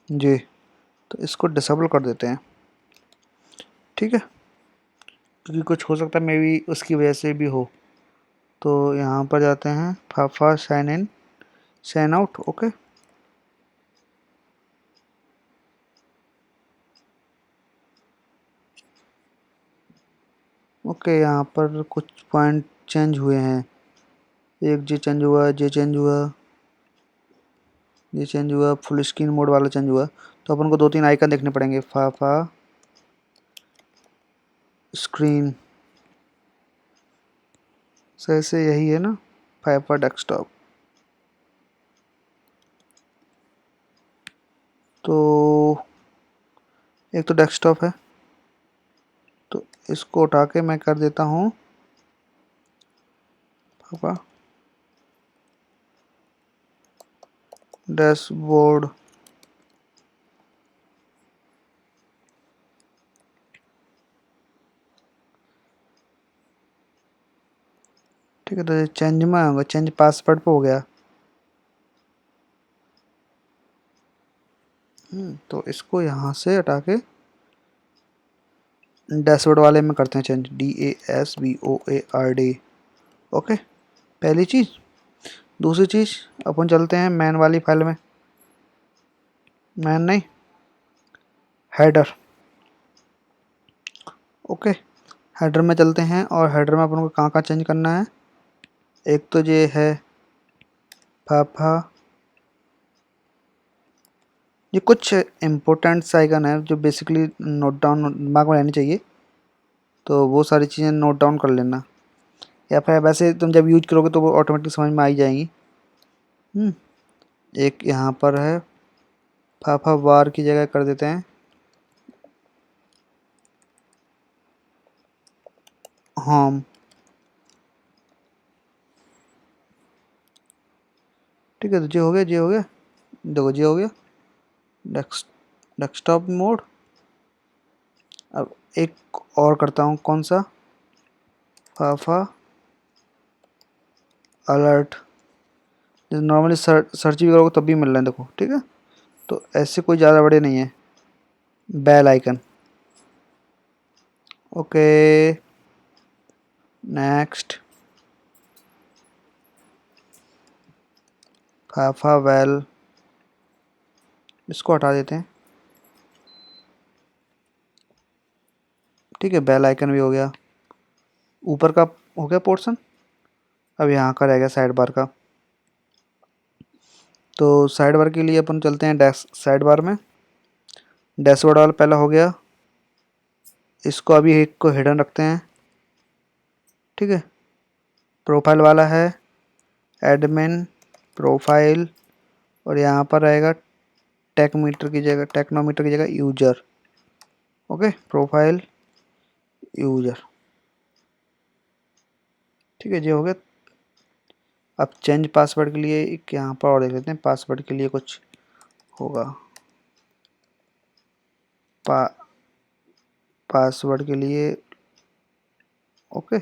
जी, तो इसको डिसेबल कर देते हैं, ठीक है, क्योंकि कुछ हो सकता है मे बी उसकी वजह से भी हो। तो यहाँ पर जाते हैं, फाफा sign in sign out, okay. Okay, यहाँ पर कुछ पॉइंट चेंज हुए हैं, एक जे चेंज हुआ, जे चेंज हुआ, ये चेंज हुआ, फुल स्क्रीन मोड वाला चेंज हुआ। तो अपन को दो तीन आइकन देखने पड़ेंगे, फाफा स्क्रीन, सही से यही है ना, फाफा डेस्कटॉप। तो एक तो डेस्कटॉप है, तो इसको उठा के मैं कर देता हूँ फाफा डैशबोर्ड, ठीक है। तो ये चेंज में होगा, चेंज पासवर्ड पे हो गया। तो इसको यहाँ से हटा के डैशबोर्ड वाले में करते हैं चेंज, DASBOARD, ओके, पहली चीज़। दूसरी चीज़, अपन चलते हैं मैन वाली फाइल में, मैन नहीं, हेडर, ओके। हेडर में चलते हैं और हेडर में अपन को कहाँ कहाँ चेंज करना है। एक तो ये है फाफा, ये कुछ इम्पोर्टेंट आइकन है जो बेसिकली नोट डाउन दिमाग में रहनी चाहिए, तो वो सारी चीज़ें नोट डाउन कर लेना, या फिर वैसे तुम जब यूज करोगे तो वो ऑटोमेटिक समझ में आ ही जाएंगी। एक यहाँ पर है, फाफा वार की जगह कर देते हैं होम, ठीक है। तो ये हो गया, ये हो गया, देखो ये हो गया डेस्कटॉप मोड। अब एक और करता हूँ, कौन सा, फाफा अलर्ट, जैसे नॉर्मली सर्च भी करोगे तब भी मिल रहे हैं, देखो, ठीक है। तो ऐसे कोई ज़्यादा बड़े नहीं है। बेल आइकन, ओके, नेक्स्ट, फाफा वेल, इसको हटा देते हैं, ठीक है। बेल आइकन भी हो गया, ऊपर का हो गया पोर्शन। अब यहाँ का रह गया साइड बार का। तो साइड बार के लिए अपन चलते हैं डेस्क साइड बार में, डैशबोर्ड वाला पहला हो गया, इसको अभी एक को हिडन रखते हैं, ठीक है। प्रोफाइल वाला है एडमिन प्रोफाइल, और यहाँ पर रहेगा टेकमीटर की जगह, टेक्नोमीटर की जगह यूजर, ओके, प्रोफाइल यूजर, ठीक है, ये हो गया। अब चेंज पासवर्ड के लिए एक यहाँ पर और देख लेते हैं, पासवर्ड के लिए कुछ होगा, पा पासवर्ड के लिए, okay,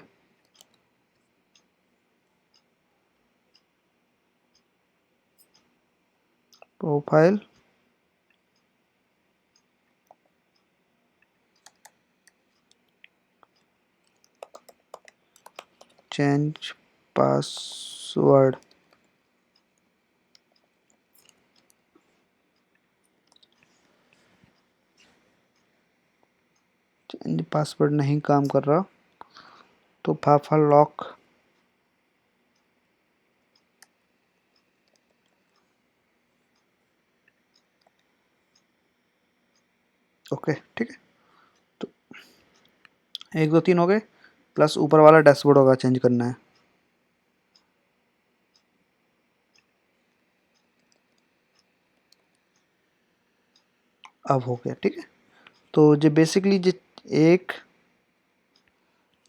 profile change password, change password नहीं काम कर रहा, तो फाफा लॉक, ओके, ठीक है। तो एक दो तीन हो गए, प्लस ऊपर वाला डैशबोर्ड होगा, चेंज करना है। अब हो गया, ठीक है। तो जो बेसिकली जो एक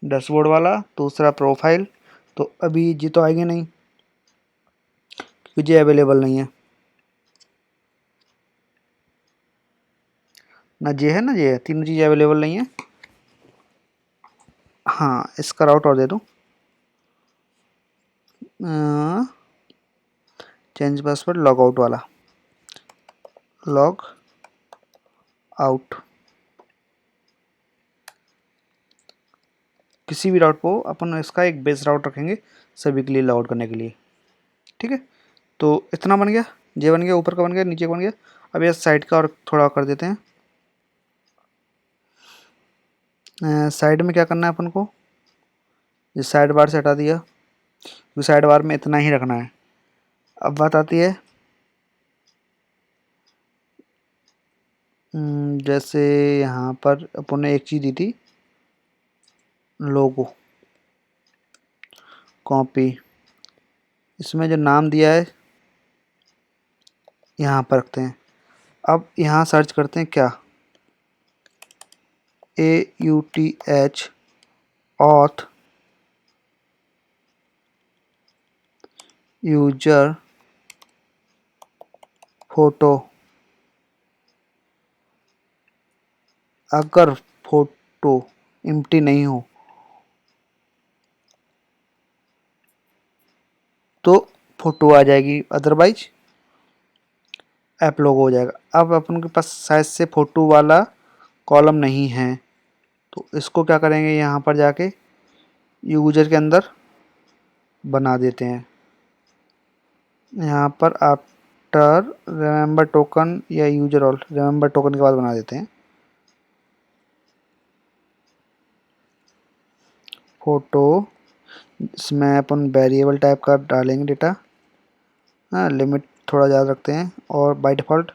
डैशबोर्ड वाला, दूसरा प्रोफाइल, तो अभी जी तो आएंगे नहीं क्योंकि ये अवेलेबल नहीं है, ना जे है ना जे है, तीनों चीज़ें अवेलेबल नहीं है। हाँ, इसका राउट और दे दूँ, चेंज पासवर्ड लॉग आउट वाला, लॉग आउट। किसी भी राउट को अपन इसका एक बेस राउट रखेंगे सभी के लिए लॉग आउट करने के लिए। ठीक है, तो इतना बन गया, ये बन गया, ऊपर का बन गया, नीचे का बन गया। अब ये साइड का और थोड़ा कर देते हैं। साइड में क्या करना है अपन को, ये साइड बार से हटा दिया, क्योंकि साइड बार में इतना ही रखना है। अब बात आती है जैसे यहाँ पर अपन ने एक चीज़ दी थी, लोगो, कॉपी, इसमें जो नाम दिया है यहाँ पर रखते हैं। अब यहाँ सर्च करते हैं क्या, AUTH ऑथ यूजर फोटो। अगर फोटो एम्प्टी नहीं हो तो फोटो आ जाएगी, अदरवाइज ऐप लोगो हो जाएगा। अब अपन के पास साइज से फोटो वाला कॉलम नहीं है, तो इसको क्या करेंगे, यहाँ पर जाके यूजर के अंदर बना देते हैं। यहाँ पर आफ्टर रिमेंबर टोकन या यूजर ऑल, रिमेंबर टोकन के बाद बना देते हैं फोटो। इसमें अपन वेरिएबल टाइप का डालेंगे डेटा, हाँ लिमिट थोड़ा ज़्यादा रखते हैं, और बाय डिफ़ॉल्ट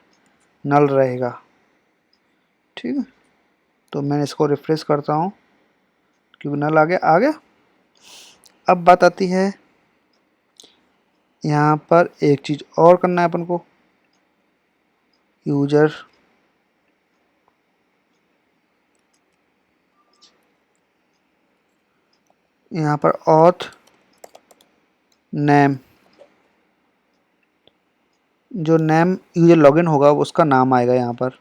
नल रहेगा। ठीक है, तो मैं इसको रिफ्रेश करता हूँ क्योंकि नल आ गया। अब बात आती है यहाँ पर एक चीज़ और करना है अपन को, यूजर यहाँ पर ऑथ नेम, जो नेम यूजर लॉगिन होगा उसका नाम आएगा यहाँ पर,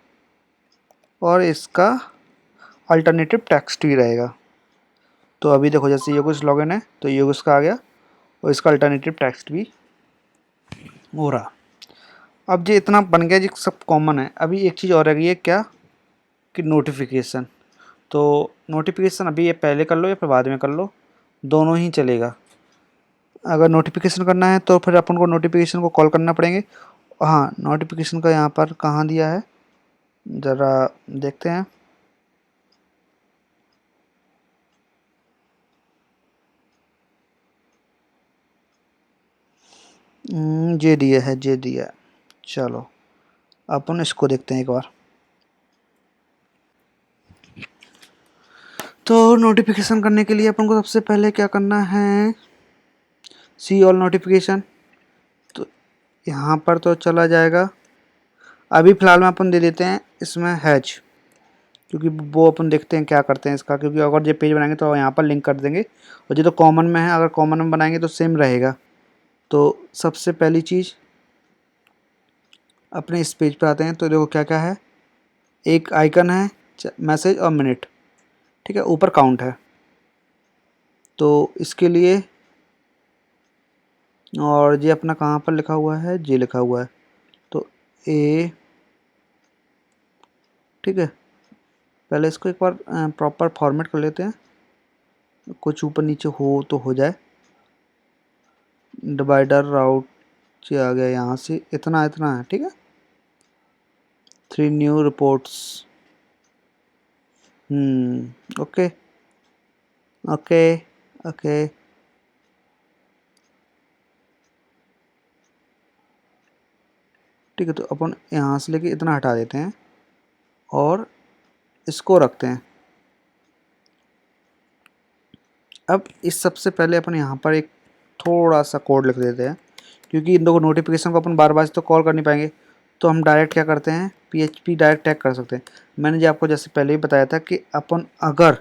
और इसका अल्टरनेटिव टेक्स्ट भी रहेगा। तो अभी देखो जैसे योगेश लॉगिन है तो योगेश का आ गया, और इसका अल्टरनेटिव टेक्स्ट भी हो रहा। अब ये इतना बन गया जी, सब कॉमन है। अभी एक चीज़ और रह गई है क्या, कि नोटिफिकेशन। तो नोटिफिकेशन अभी ये पहले कर लो या फिर बाद में कर लो, दोनों ही चलेगा। अगर नोटिफिकेशन करना है तो फिर अपन को नोटिफिकेशन को कॉल करना पड़ेंगे। हाँ, नोटिफिकेशन का यहाँ पर कहाँ दिया है, ज़रा देखते हैं। जे दिया है, जे दिया है। चलो अपन इसको देखते हैं एक बार। तो नोटिफिकेशन करने के लिए अपन को सबसे पहले क्या करना है, सी ऑल नोटिफिकेशन। तो यहाँ पर तो चला जाएगा, अभी फ़िलहाल में अपन दे देते हैं इसमें हैज, क्योंकि वो अपन देखते हैं क्या करते हैं इसका, क्योंकि अगर ये पेज बनाएंगे तो यहाँ पर लिंक कर देंगे, और ये तो कॉमन में है, अगर कॉमन में बनाएंगे तो सेम रहेगा। तो सबसे पहली चीज़ अपने इस पेज पर आते हैं, तो देखो क्या क्या है, एक आइकन है, मैसेज और मिनट, ठीक है, ऊपर काउंट है। तो इसके लिए, और ये अपना कहाँ पर लिखा हुआ है, ये लिखा हुआ है, तो ए, ठीक है, पहले इसको एक बार प्रॉपर फॉर्मेट कर लेते हैं, कुछ ऊपर नीचे हो तो हो जाए। डिवाइडर राउट से आ गया, यहाँ से इतना इतना है, ठीक है। 3 new reports, okay okay okay. ठीक है, तो अपन यहाँ से लेके इतना हटा देते हैं और इसको रखते हैं। अब इस सबसे पहले अपन यहाँ पर एक थोड़ा सा कोड लिख देते हैं, क्योंकि इन दो नोटिफिकेशन को अपन बार बार तो कॉल कर नहीं पाएंगे, तो हम डायरेक्ट क्या करते हैं, PHP डायरेक्ट टैग कर सकते हैं। मैंने जो आपको जैसे पहले ही बताया था कि अपन अगर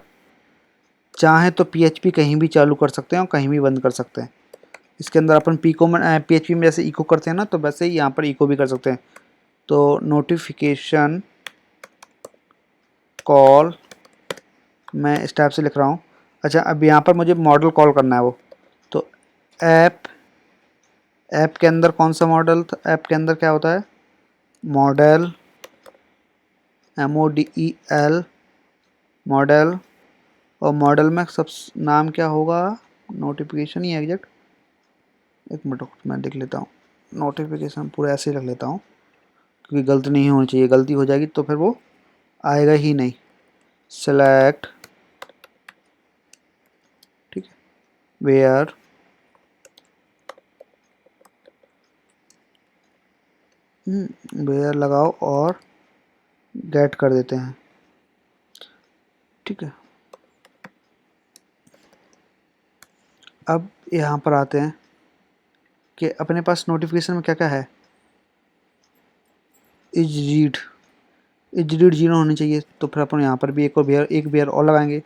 चाहें तो PHP कहीं भी चालू कर सकते हैं और कहीं भी बंद कर सकते हैं। इसके अंदर अपन PHP में जैसे इको करते हैं ना, तो वैसे ही यहाँ पर इको भी कर सकते हैं। तो नोटिफिकेशन कॉल मैं इस टाइप से लिख रहा हूँ। अच्छा, अब यहाँ पर मुझे मॉडल कॉल करना है वो, तो ऐप ऐप के अंदर कौन सा मॉडल था, ऐप के अंदर क्या होता है, मॉडल, MODEL, मॉडल। और मॉडल में सब नाम क्या होगा, नोटिफिकेशन ही एग्जैक्ट, एक मिनट मैं देख लेता हूँ, नोटिफिकेशन पूरा ऐसे ही रख लेता हूँ क्योंकि गलती नहीं होनी चाहिए, गलती हो जाएगी तो फिर वो आएगा ही नहीं। सेलेक्ट, ठीक है, वेयर, वेयर लगाओ और गेट कर देते हैं, ठीक है। अब यहाँ पर आते हैं कि अपने पास नोटिफिकेशन में क्या क्या है, इज रीड, इज रीड 0 होनी चाहिए, तो फिर अपन यहाँ पर भी एक बेयर और लगाएंगे।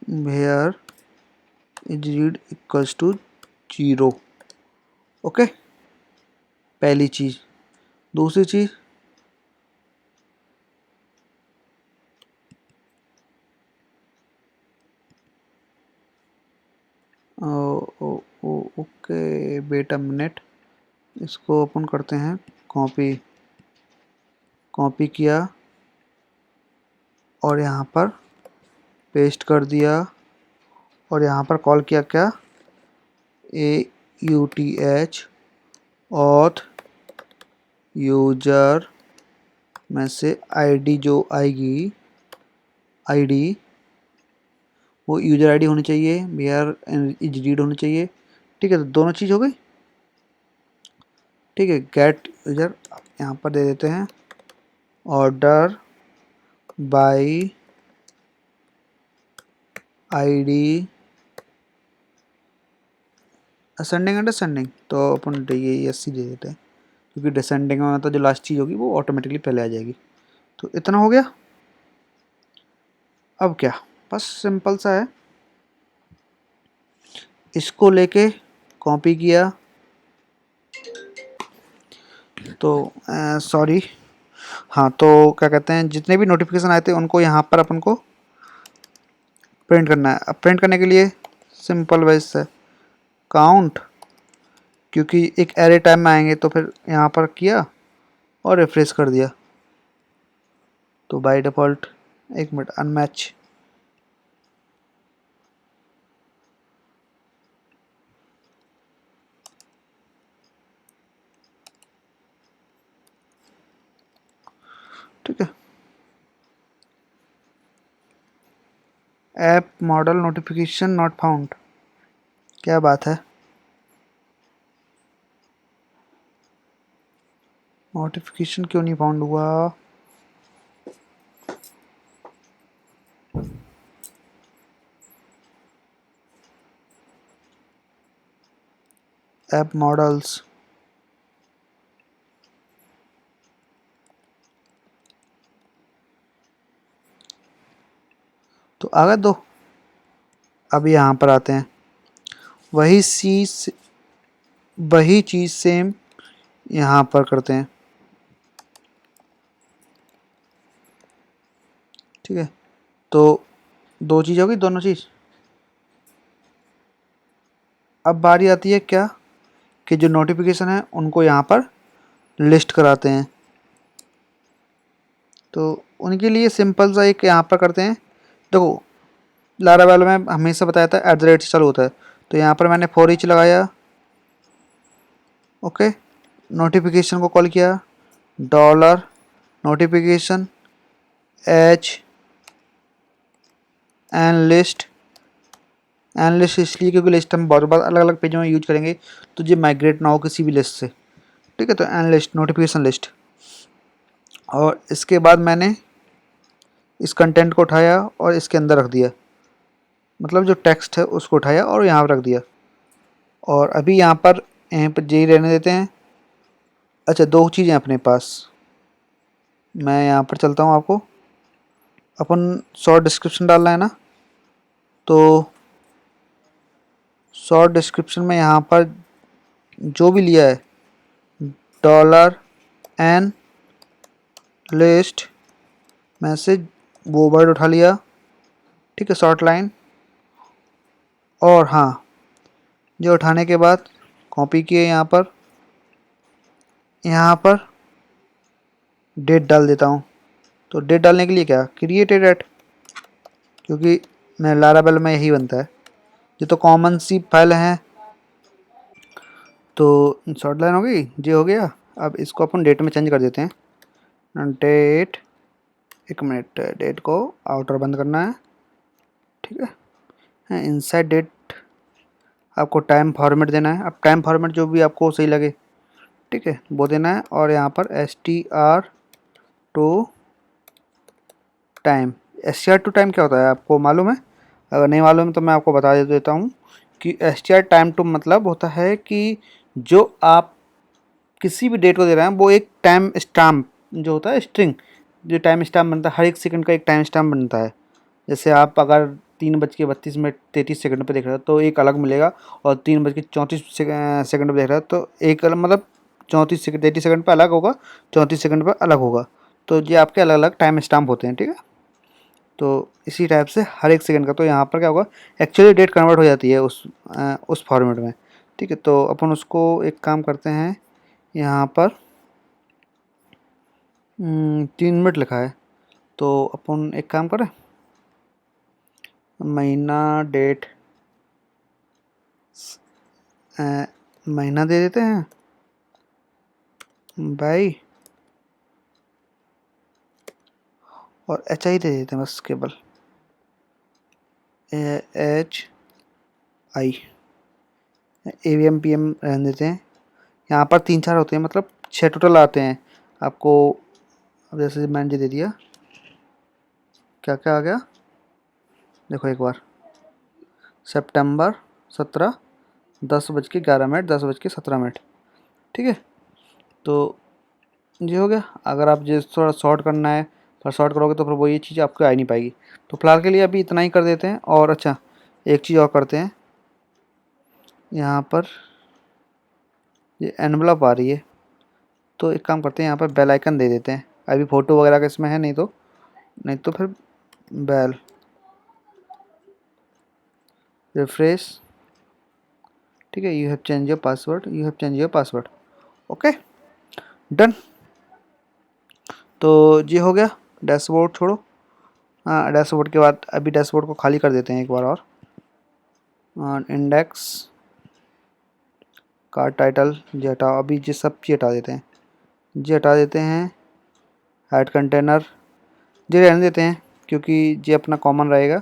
Where is read equals to 0, okay, पहली चीज़। दूसरी चीज़, ओके, वेट अ मिनट, इसको अपन करते हैं कॉपी, कॉपी किया और यहाँ पर पेस्ट कर दिया और यहाँ पर कॉल किया क्या, AUTH, ऑथ, यूजर में से आईडी जो आएगी, आईडी वो यूजर आईडी होनी चाहिए, वेयर इज रीड होनी चाहिए, ठीक है। तो दोनों चीज़ हो गई, ठीक है। गेट यूजर यहाँ पर दे देते हैं, order by ID ascending and descending, तो अपन ये SC दे देते हैं क्योंकि डिसेंडिंग में तो जो लास्ट चीज़ होगी वो ऑटोमेटिकली पहले आ जाएगी। तो इतना हो गया। अब क्या, बस सिंपल सा है, इसको लेके कॉपी किया, तो सॉरी, हाँ, तो क्या कहते हैं, जितने भी नोटिफिकेशन आए थे उनको यहाँ पर अपन को प्रिंट करना है। अब प्रिंट करने के लिए सिंपल वेज है, काउंट, क्योंकि एक एरे टाइम में आएंगे तो फिर यहाँ पर किया और रिफ्रेश कर दिया, तो बाय डिफ़ॉल्ट, एक मिनट, अनमैच, ठीक है। App model notification not found, क्या बात है, नोटिफिकेशन क्यों नहीं फाउंड हुआ, ऐप मॉडल्स, तो आ गए दो। अब यहाँ पर आते हैं, वही चीज़, वही चीज़ सेम यहाँ पर करते हैं, ठीक है। तो दो चीज़ होगी, दोनों चीज़। अब बारी आती है क्या, कि जो नोटिफिकेशन है उनको यहाँ पर लिस्ट कराते हैं, तो उनके लिए सिंपल सा एक यहाँ पर करते हैं। देखो, लारावेल में हमेशा बताया था @ से चालू होता है, तो यहाँ पर मैंने फॉर ईच लगाया, ओके, नोटिफिकेशन को कॉल किया, dollar notification H N list, N list इसलिए क्योंकि लिस्ट हम बहुत बार अलग अलग पेजों में यूज करेंगे, तो ये माइग्रेट ना हो किसी भी लिस्ट से, ठीक है। तो एन लिस्ट, नोटिफिकेशन लिस्ट, और इसके बाद मैंने इस कंटेंट को उठाया और इसके अंदर रख दिया, मतलब जो टेक्स्ट है उसको उठाया और यहाँ पर रख दिया, और अभी यहाँ पर जे रहने देते हैं। अच्छा, दो चीज़ें अपने पास, मैं यहाँ पर चलता हूँ, आपको अपन शॉर्ट डिस्क्रिप्शन डालना है ना, तो शॉर्ट डिस्क्रिप्शन में यहाँ पर जो भी लिया है, $n लिस्ट मैसेज वो वर्ड उठा लिया, ठीक है, शॉर्ट लाइन। और हाँ, जो उठाने के बाद कॉपी किए यहाँ पर डेट डाल देता हूँ। तो डेट डालने के लिए क्या, क्रिएट ए डेट, क्योंकि मैं लारावेल में यही बनता है। ये तो कॉमन सी फाइल है। तो शॉर्ट लाइन हो गई, ये हो गया। अब इसको अपन डेट में चेंज कर देते हैं। डेट, एक मिनट, डेट को आउटर बंद करना है, ठीक है। इनसाइड डेट आपको टाइम फॉर्मेट देना है। अब टाइम फॉर्मेट जो भी आपको सही लगे, ठीक है, वो देना है। और यहाँ पर str to time, str to time क्या होता है आपको मालूम है? अगर नहीं मालूम तो मैं आपको बता देता हूँ कि str टाइम टू मतलब होता है कि जो आप किसी भी डेट को दे रहे हैं वो एक टाइम स्टैम्प जो होता है, स्ट्रिंग जो टाइम स्टैम्प बनता है, हर एक सेकंड का एक टाइम स्टैम्प बनता है। जैसे आप अगर 3:32 पे देख रहे हो तो एक अलग मिलेगा, और 3:34 पे देख रहे हो तो एक अलग, मतलब 34 सेकंड पे अलग होगा, 34 सेकंड पे अलग होगा। तो ये आपके अलग अलग टाइम स्टैम्प होते हैं, ठीक है। तो इसी टाइप से हर एक सेकंड का, तो यहाँ पर क्या होगा, एक्चुअली डेट कन्वर्ट हो जाती है उस फॉर्मेट में, ठीक है। तो अपन उसको एक काम करते हैं, यहाँ पर 3 मिनट लिखा है, तो अपन एक काम करें, महीना डेट महीना दे देते हैं भाई, और एच आई दे देते हैं बस, केवल H I, A V M P M रहने देते हैं। यहाँ पर 3-4 होते हैं, मतलब 6 टोटल आते हैं आपको। अब जैसे मैंने दे दिया, क्या क्या आ गया देखो एक बार, सितंबर 17, 10:11, 10:17, ठीक है। तो ये हो गया। अगर आप जो थोड़ा शॉर्ट करना है, पर शॉर्ट करोगे तो फिर वो ये चीज़ आपको आ ही नहीं पाएगी। तो फिलहाल के लिए अभी इतना ही कर देते हैं। और अच्छा, एक चीज़ और करते हैं, यहाँ पर ये एनवलप आ रही है, तो एक काम करते हैं, यहाँ पर बेल आइकन दे देते हैं। अभी फ़ोटो वगैरह का इसमें है नहीं तो फिर बेल, रिफ्रेश, ठीक है। You have change your password, okay, done. तो ये हो गया डैशबोर्ड, छोड़ो। हाँ, डैशबोर्ड के बाद अभी डैशबोर्ड को खाली कर देते हैं एक बार और इंडेक्स, कार्ड टाइटल ये हटाओ, अभी ये सब चीज़ हटा देते हैं, ये हटा देते हैं। ऐड कंटेनर ये रहने देते हैं, क्योंकि ये अपना कॉमन रहेगा।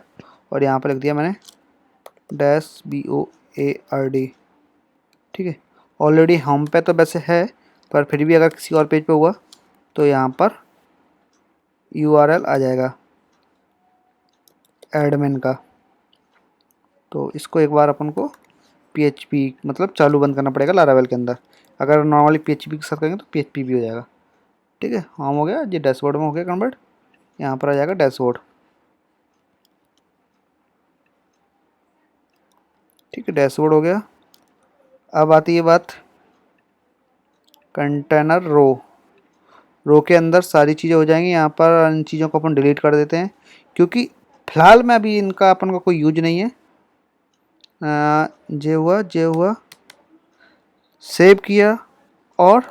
और यहाँ पर लिख दिया मैंने -BOARD, ठीक है। ऑलरेडी होम पे तो वैसे है, पर फिर भी अगर किसी और पेज पे हुआ तो यहाँ पर URL आ जाएगा एडमिन का। तो इसको एक बार अपन को PHP मतलब चालू बंद करना पड़ेगा लारावेल के अंदर। अगर नॉर्मली PHP के साथ करेंगे तो PHP भी हो जाएगा, ठीक है। होम हो गया, ये डैशबोर्ड में हो गया कन्वर्ट। यहाँ पर आ जाएगा डैशबोर्ड, ठीक है, डैशबोर्ड हो गया। अब आती है बात कंटेनर रो के अंदर सारी चीज़ें हो जाएंगी। यहाँ पर इन चीज़ों को अपन डिलीट कर देते हैं, क्योंकि फ़िलहाल में अभी इनका अपन को कोई यूज नहीं है। जे हुआ सेव किया और